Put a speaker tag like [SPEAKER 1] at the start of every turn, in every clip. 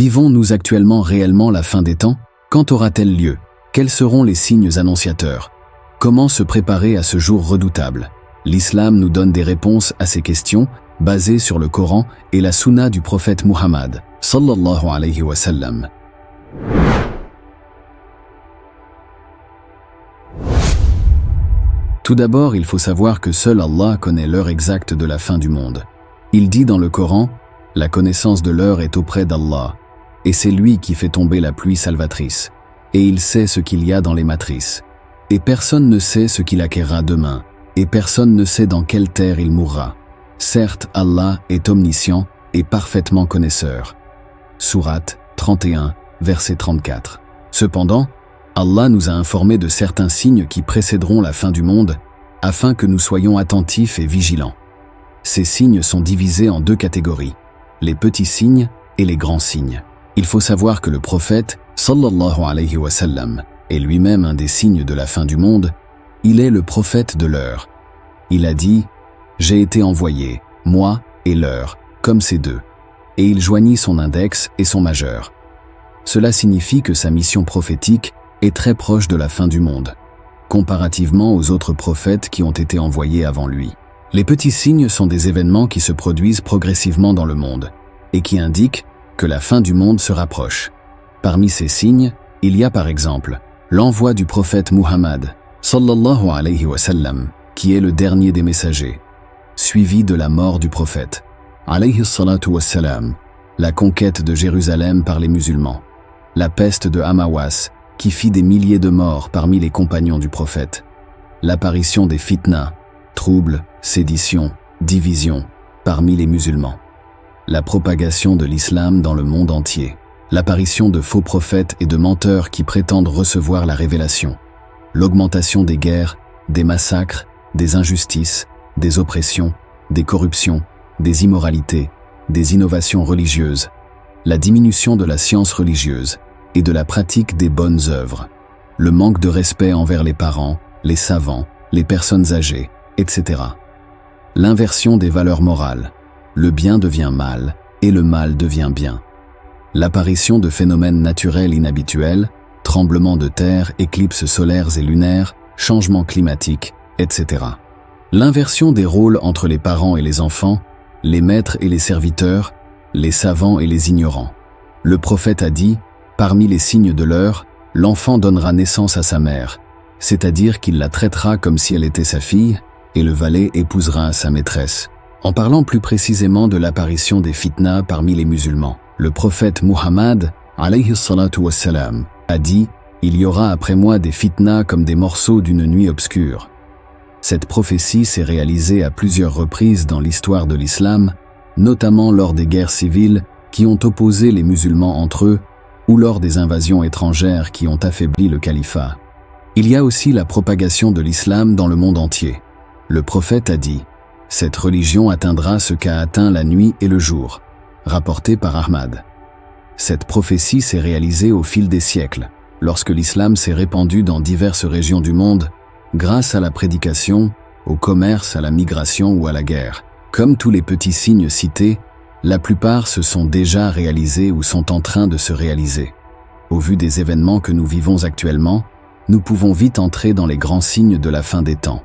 [SPEAKER 1] Vivons-nous actuellement réellement la fin des temps? Quand aura-t-elle lieu? Quels seront les signes annonciateurs? Comment se préparer à ce jour redoutable? L'islam nous donne des réponses à ces questions, basées sur le Coran et la Sunna du prophète Muhammad, sallallahu alayhi wa sallam. Tout d'abord, il faut savoir que seul Allah connaît l'heure exacte de la fin du monde. Il dit dans le Coran, « La connaissance de l'heure est auprès d'Allah, et c'est lui qui fait tomber la pluie salvatrice, et il sait ce qu'il y a dans les matrices. Et personne ne sait ce qu'il acquérera demain, et personne ne sait dans quelle terre il mourra. Certes, Allah est omniscient et parfaitement connaisseur. » Sourate 31, verset 34. Cependant, Allah nous a informé de certains signes qui précéderont la fin du monde, afin que nous soyons attentifs et vigilants. Ces signes sont divisés en deux catégories, les petits signes et les grands signes. Il faut savoir que le prophète, sallallahu alayhi wa sallam, est lui-même un des signes de la fin du monde. Il est le prophète de l'heure. Il a dit « J'ai été envoyé, moi et l'heure, comme ces deux. » Et il joignit son index et son majeur. Cela signifie que sa mission prophétique est très proche de la fin du monde, comparativement aux autres prophètes qui ont été envoyés avant lui. Les petits signes sont des événements qui se produisent progressivement dans le monde et qui indiquent que la fin du monde se rapproche. Parmi ces signes, il y a par exemple l'envoi du prophète Muhammad, sallallahu alayhi wa sallam, qui est le dernier des messagers, suivi de la mort du prophète, alayhi salatu wa salam, la conquête de Jérusalem par les musulmans, la peste de Hamawas, qui fit des milliers de morts parmi les compagnons du prophète, l'apparition des fitnas, troubles, séditions, divisions, parmi les musulmans, la propagation de l'islam dans le monde entier, l'apparition de faux prophètes et de menteurs qui prétendent recevoir la révélation, l'augmentation des guerres, des massacres, des injustices, des oppressions, des corruptions, des immoralités, des innovations religieuses, la diminution de la science religieuse et de la pratique des bonnes œuvres, le manque de respect envers les parents, les savants, les personnes âgées, etc. L'inversion des valeurs morales, le bien devient mal et le mal devient bien. L'apparition de phénomènes naturels inhabituels, tremblements de terre, éclipses solaires et lunaires, changements climatiques, etc. L'inversion des rôles entre les parents et les enfants, les maîtres et les serviteurs, les savants et les ignorants. Le prophète a dit, parmi les signes de l'heure, l'enfant donnera naissance à sa mère, c'est-à-dire qu'il la traitera comme si elle était sa fille, et le valet épousera sa maîtresse. En parlant plus précisément de l'apparition des fitnas parmi les musulmans, le prophète Muhammad, alayhi salatu wassalam, a dit « Il y aura après moi des fitnas comme des morceaux d'une nuit obscure ». Cette prophétie s'est réalisée à plusieurs reprises dans l'histoire de l'islam, notamment lors des guerres civiles qui ont opposé les musulmans entre eux, ou lors des invasions étrangères qui ont affaibli le califat. Il y a aussi la propagation de l'islam dans le monde entier. Le prophète a dit « Cette religion atteindra ce qu'a atteint la nuit et le jour », rapporté par Ahmad. Cette prophétie s'est réalisée au fil des siècles, lorsque l'islam s'est répandu dans diverses régions du monde, grâce à la prédication, au commerce, à la migration ou à la guerre. Comme tous les petits signes cités, la plupart se sont déjà réalisés ou sont en train de se réaliser. Au vu des événements que nous vivons actuellement, nous pouvons vite entrer dans les grands signes de la fin des temps.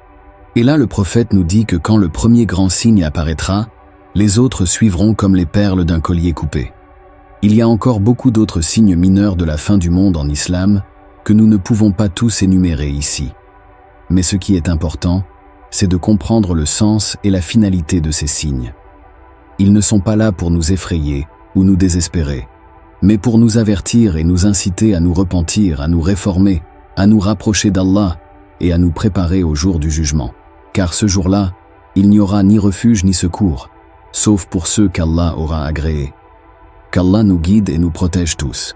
[SPEAKER 1] Et là, le prophète nous dit que quand le premier grand signe apparaîtra, les autres suivront comme les perles d'un collier coupé. Il y a encore beaucoup d'autres signes mineurs de la fin du monde en islam que nous ne pouvons pas tous énumérer ici. Mais ce qui est important, c'est de comprendre le sens et la finalité de ces signes. Ils ne sont pas là pour nous effrayer ou nous désespérer, mais pour nous avertir et nous inciter à nous repentir, à nous réformer, à nous rapprocher d'Allah et à nous préparer au jour du jugement. Car ce jour-là, il n'y aura ni refuge ni secours, sauf pour ceux qu'Allah aura agréés. Qu'Allah nous guide et nous protège tous.